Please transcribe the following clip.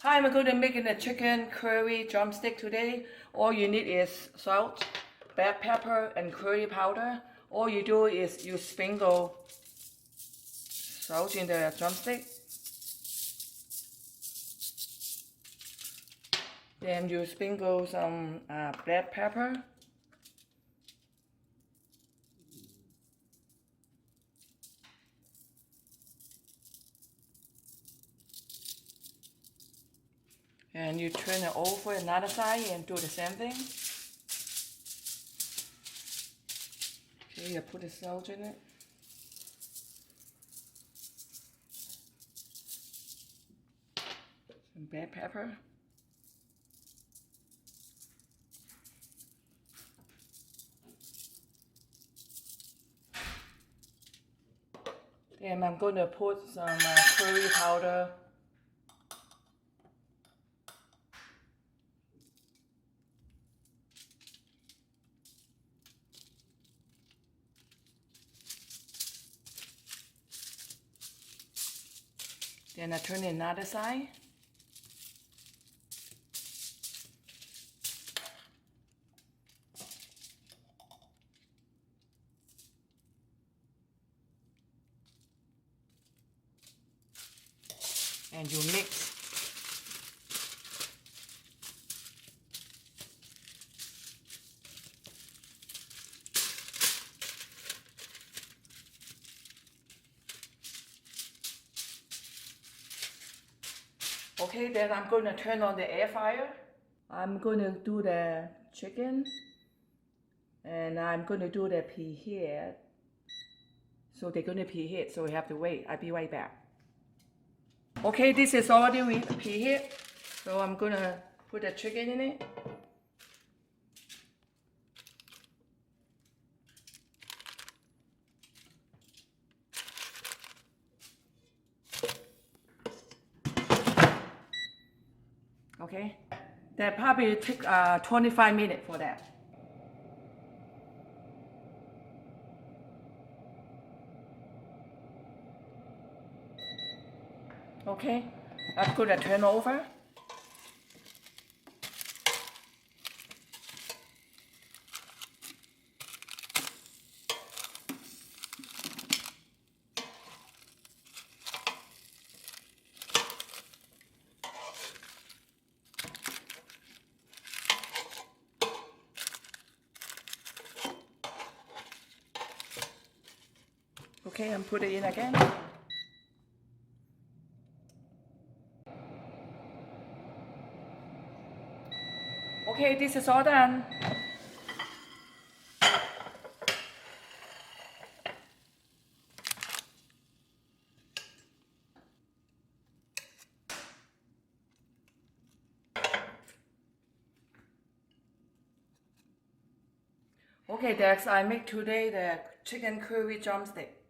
Hi, I'm going to make a chicken curry drumstick today. All you need is salt, black pepper, and curry powder. All you do is you sprinkle salt in the drumstick. Then you sprinkle some black pepper. And you turn it over another side and do the same thing. Okay, you put the salt in it. Some black pepper. Then I'm going to put some curry powder. Then I turn it another side. And you mix. Okay, then I'm going to turn on the air fryer. I'm going to do the chicken. And I'm going to do the preheat. So they're going to preheat, so we have to wait. I'll be right back. Okay, this is already preheat. So I'm going to put the chicken in it. Okay, that probably take 25 minutes for that. Okay, I'm going to turn over. Okay, I'm putting it in again. Okay, this is all done. Okay, Dex, I make today the chicken curry drumstick.